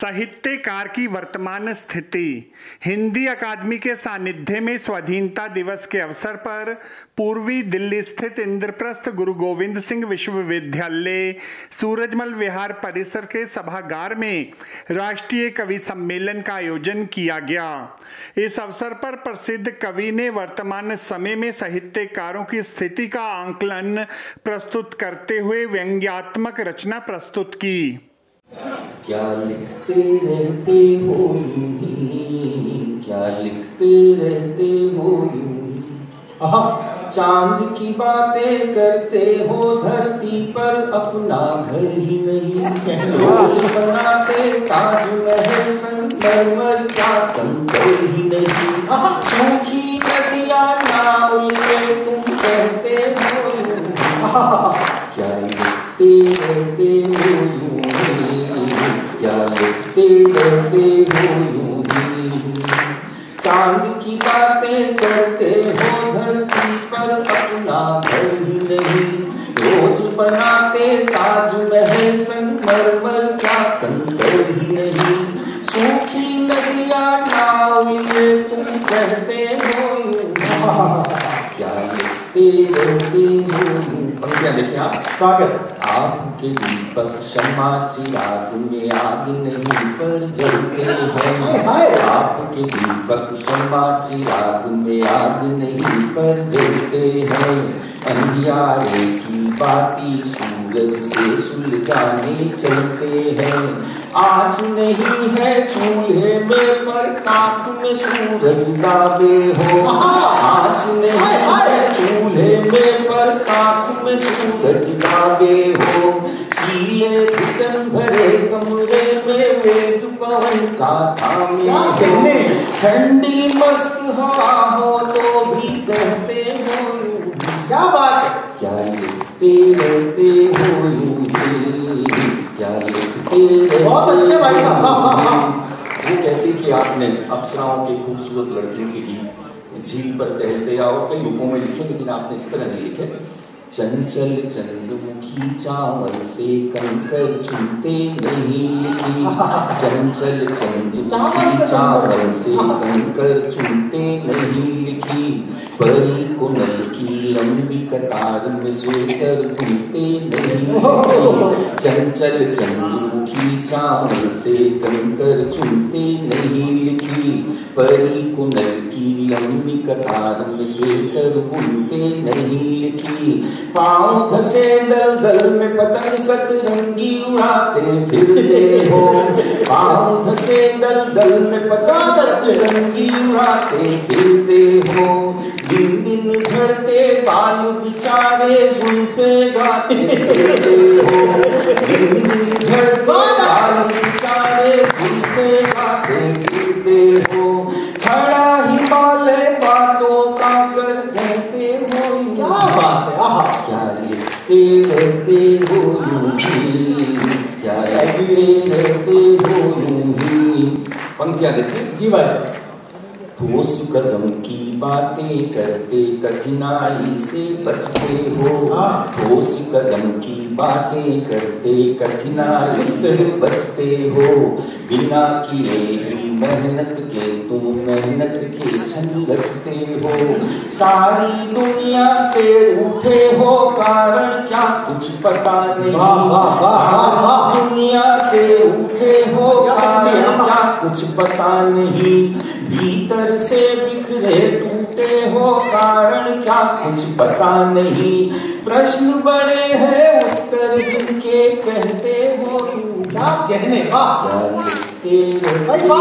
साहित्यकार की वर्तमान स्थिति। हिंदी अकादमी के सानिध्य में स्वाधीनता दिवस के अवसर पर पूर्वी दिल्ली स्थित इंद्रप्रस्थ गुरु गोविंद सिंह विश्वविद्यालय सूरजमल विहार परिसर के सभागार में राष्ट्रीय कवि सम्मेलन का आयोजन किया गया। इस अवसर पर प्रसिद्ध कवि ने वर्तमान समय में साहित्यकारों की स्थिति का आंकलन प्रस्तुत करते हुए व्यंग्यात्मक रचना प्रस्तुत की। क्या लिखते रहते हो यूं ही, क्या लिखते रहते हो यूं ही। चांद की बातें करते हो धरती पर अपना घर ही नहीं। रोज बनाते ताजमहल संगमरमर का कंकर ही नहीं। सूखी नदियां नाव में तुम कहते हो यूं ही। क्या लिखते रहते हो यूं ही, क्या लिखते रहते हो यूं ही। चांद की बातें करते हो धरती पर अपना घर ही नहीं। रोज बनाते ताजमहल संगमरमर का कंकर ही नहीं। सूखी नदियां नाव में तुम कहते हो यूं ही। क्या लिखते रहते हो यूं। पंक्तियां देखिए आप। स्वागत। आपके दीपक शम्मा चिराग में आग नहीं पर जलते हैं। आपके दीपक शम्मा चिराग में आग नहीं पर जलते हैं। अंधियारे की बाती सूरज से सुलगाने चलते हैं। आज नहीं है चूल्हे में पर आँख में सूरज दाबे हो। आज नहीं है चूल्हे में पर आँख में सूरज दाबे हो। सीले घुटन भरे कमरे में वेग पवन का थामे। ठंडी मस्त हवा हो तो भी कहते हो क्या बात है। क्या लिखते रहते हो यूं ही, क्या लिखते रहते। बहुत अच्छे भाई साहब। वो कहती कि आपने अप्सराओं के खूबसूरत लड़कियों के गीत झील पर टहलते और कई रूपों में लिखे, लेकिन आपने इस तरह नहीं लिखे। चंचल चंद्रमुखी चावल से कंकर चुनते नहीं लिखी। चंचल चंद्रमुखी चावल से कंकर चुनते नहीं लिखी। परी कुनल की लंबी कतार में स्वेटर बुनते नहीं लिखी। चंचल चंद्रमुखी चावल से कंकर चुनते नहीं लिखी। परी कुनल की लंबी कतार में स्वेटर बुनते नहीं लिखी। पाँव धसे दल दल में पतंग सतरंगी उड़ाते फिरते हो। पाँव धसे दल दल में पतंग सतरंगी उड़ाते फिरते हो। दिन दिन झड़ते बाल बिचारे जुल्फे गाते फिरते हो। दिन दिन झड़ते बाल बिचारे जुल्फे गाते फिरते हो। खड़ा हिमालय बातों का कर कहते हो। क्या बात है। क्या लिखते रहते हो यूं ही, क्या लिखते रहते हो यूं ही। पंक्तियां देखिए जी बात। ठोस कदम की बातें करते कठिनाई से बचते हो। ठोस कदम की बातें करते कठिनाई से बचते हो। बिना किए ही मेहनत के तुम मेहनत के छंद रचते हो। सारी दुनिया से उठे हो कारण क्या कुछ पता नहीं। सारी दुनिया से उठे हो कारण क्या कुछ पता नहीं। भीतर से बिखरे टूटे हो कारण क्या कुछ पता नहीं। प्रश्न बड़े हैं उत्तर जिनके कहते हो क्या कहने का। क्या लिखते रहते हो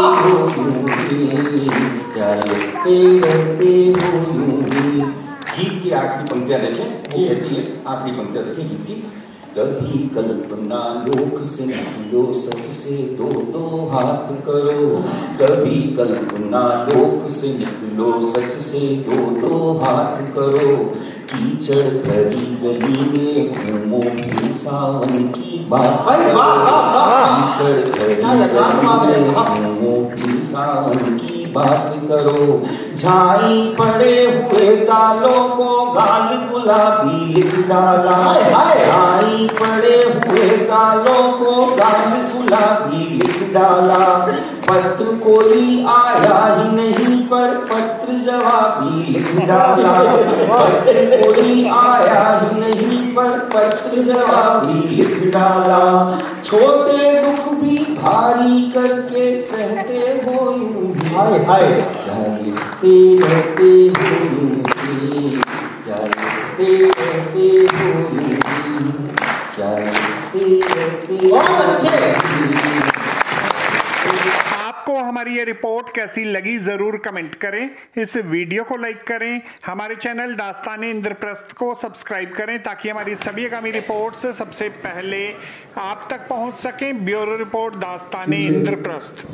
यूं ही, क्या लिखते रहते हो यूं ही। गीत की आखिरी पंक्तियां देखें। वो कहती है, आखिरी पंक्तियां देखें गीत की। कभी कल्पना लोक से निकलो सच से दो दो हाथ करो। कभी कल्पना लोक से निकलो सच से दो दो हाथ करो। कीचड़ भरी गली में घूमो भी सावन की बात करो। कीचड़ भरी गली में घूमो भी सावन की बात करो। झाई पड़े हुए गालों को गाल गुलाबी लिख डाला। झाई पड़े हुए गालों को गाल गुलाबी लिख डाला। पत्र कोई आया ही नहीं पर पत्र जवाबी लिख डाला। पत्र कोई आया ही नहीं पर पत्र जवाबी लिख डाला। छोटे दुख भी भारी करके सहते हो यूं ही। क्या लिखते रहते हो यूं ही, क्या लिखते रहते हो यूं ही, क्या लिखते रहते हो। आपको हमारी ये रिपोर्ट कैसी लगी जरूर कमेंट करें, इस वीडियो को लाइक करें, हमारे चैनल दास्तान इंद्रप्रस्थ को सब्सक्राइब करें ताकि हमारी सभी आगामी रिपोर्ट्स सबसे पहले आप तक पहुंच सकें। ब्यूरो रिपोर्ट दास्तान इंद्रप्रस्थ।